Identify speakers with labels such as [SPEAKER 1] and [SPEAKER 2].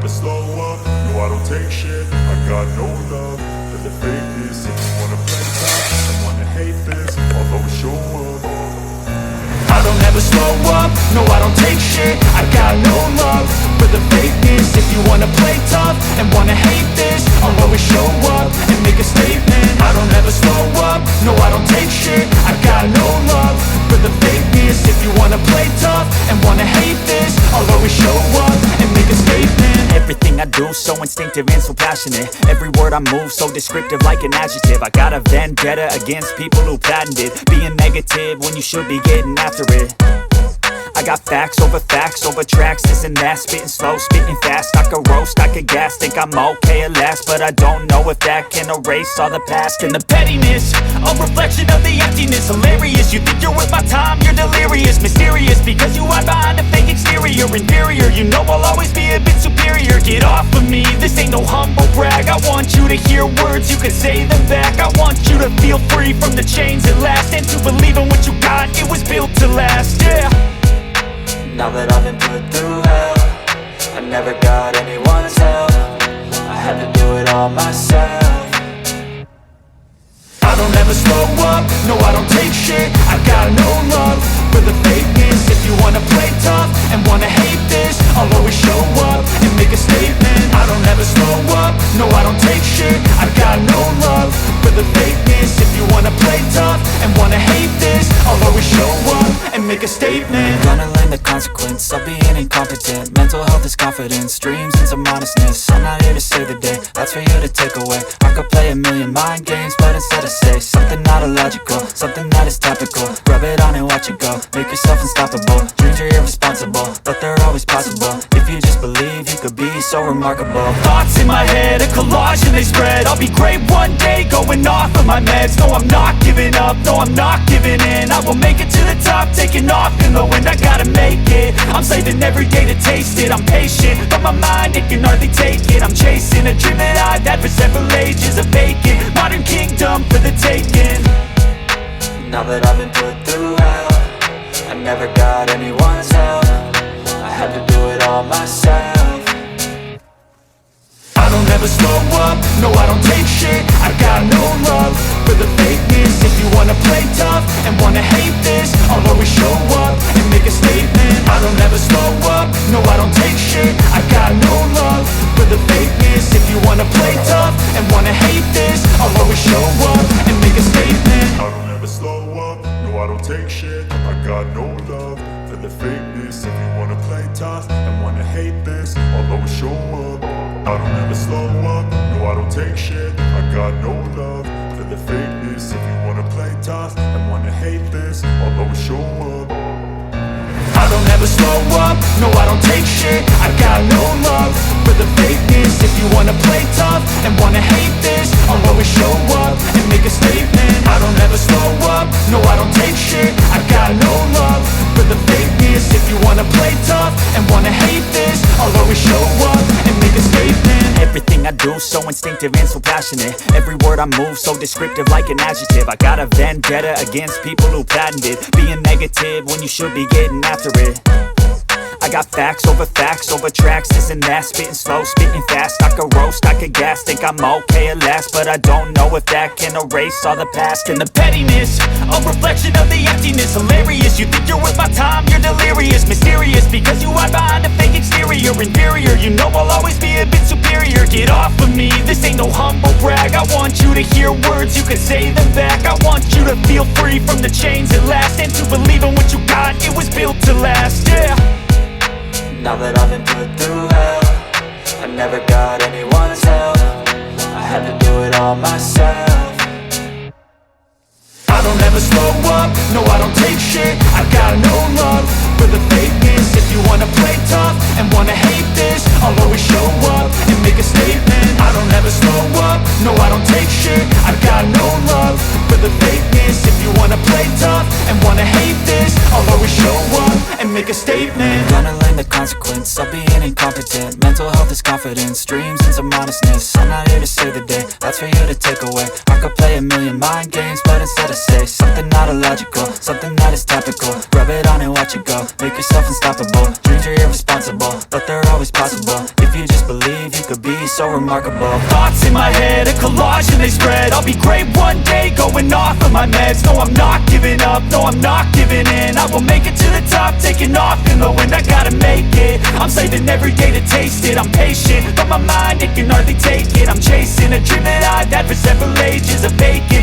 [SPEAKER 1] never slow up, no I don't take shit. I got no love for the fakeness. If you wanna play tough and wanna hate this, I'll always show up.
[SPEAKER 2] I don't ever slow up, no I don't take shit. I got no love for the fakeness. If you wanna play tough and wanna hate this, I'll always show up and make a statement. I don't ever slow up, no I don't take shit. I got no love for the fakeness. If you wanna play tough and wanna hate this, I'll always show up and make a statement.
[SPEAKER 3] Everything I do so instinctive and so passionate. Every word I move so descriptive like an adjective. I got a vendetta against people who patented being negative when you should be getting after it. I got facts over tracks, this and that. Spitting slow, spitting fast. I could roast, I could gas. Think I'm okay at last, but I don't know if that can erase all the past. And the pettiness, a reflection of the emptiness. Hilarious, you think you're worth my time, you're delirious. Mysterious, because you hide behind a fake exterior. Inferior, you know I'll always be a bit superior. Get off of me, this ain't no humble brag. I want you to hear words, you can say them back. I want you to feel free from the chains at last, and to believe in what you got, it was built to last, yeah.
[SPEAKER 4] Now that I've been put through hell, I never got anyone's help. I had to do it all myself.
[SPEAKER 2] I don't ever slow up, no I don't take shit. I got no love for the fakeness. If you wanna play tough and wanna hate this, I'll always show up and make a statement. I don't ever slow up, no I don't take shit. I got no love for the fakeness. If you wanna play tough and wanna hate this, I'll always show up and make a statement.
[SPEAKER 4] Gonna learn the consequence of being incompetent. Mental health is confidence, dreams and some honestness. I'm not here to save the day, that's for you to take away. I could play a million mind games, but instead I say something not illogical, something that is topical. Rub it on and watch it go, make yourself unstoppable. Dreams are irresponsible, but they're always possible. If you just believe, you could be so remarkable.
[SPEAKER 2] Thoughts in my head, a collage and they spread. I'll be great one day, going off of my meds. No, I'm not giving up, no, I'm not giving in. I will make it to the top, taking off in the wind. I gotta make it, I'm saving every day to taste it. I'm patient, but my mind, it can hardly take it. I'm chasing a dream that I've had for several ages. A vacant, modern kingdom for the taking.
[SPEAKER 4] Now that I've been put through hell, I never got anyone's help. I had to do it all myself.
[SPEAKER 2] I don't ever slow up, no I don't take shit. I got no love for the fakeness. If you wanna play tough and wanna hate this, I'll always show up and make a statement. I don't ever slow up, no I don't take shit. I got no love for the fakeness. If you wanna play tough and wanna hate this, I'll always show up and make a statement.
[SPEAKER 1] I don't ever slow up, no I don't take shit. I got no love for the fakeness. If you wanna play tough and wanna hate this, I'll always show up. I don't ever slow up, no I don't take shit. I got no love for the fakeness. If you wanna play tough and wanna hate this, I'll always show up.
[SPEAKER 2] I don't ever slow up, no I don't take shit. I got no love for the fakeness. If you wanna play tough and wanna hate this, I'll always show up and make a statement. I don't ever slow up, no I don't take shit. I got no love for the fakeness. If you wanna play tough and wanna hate this, I'll always show up and make a statement.
[SPEAKER 3] Everything I do so instinctive and so passionate. Every word I move so descriptive like an adjective. I got a vendetta against people who patented being negative when you should be getting after it. I got facts over tracks, this and that. Spitting slow, spitting fast. I could roast, I could gas. Think I'm okay at last, but I don't know if that can erase all the past.
[SPEAKER 2] And the pettiness, a reflection of the emptiness. Hilarious, you think you're worth my time, you're delirious. Mysterious, because you hide behind a fake exterior. Inferior, you know I'll always be a bit superior. Get off of me, this ain't no humble brag. I want you to hear words, you can say them back. I want you to feel free from the chains at last, and to believe in what you got, it was built to last, yeah.
[SPEAKER 4] Now that I've been put through hell, I never got anyone's help. I had to do it all myself.
[SPEAKER 2] I don't ever slow up, no I don't take shit. I got no love for the fakeness. If you wanna play tough and wanna hate this, I'll always show up and make a statement. I don't ever slow up, no I don't take shit. I got no love for the fakeness. If you wanna play tough and wanna hate this, I'll always show up and make a statement.
[SPEAKER 4] Gonna learn the consequence of being incompetent. Mental health is confidence, dreams and some honestness. I'm not here to save the day, that's for you to take away. I could play a million mind games, but instead I say something not illogical, something that is topical. Rub it on and watch it go, make yourself unstoppable. Dreams are irresponsible, but they're always possible. If you just believe so remarkable.
[SPEAKER 2] Thoughts in my head, a collage and they spread. I'll be great one day, going off of my meds. No, I'm not giving up, no, I'm not giving in. I will make it to the top, taking off in the wind. I gotta make it, I'm saving every day to taste it. I'm patient, but my mind, it can hardly take it. I'm chasing a dream that I've had for several ages, a vacant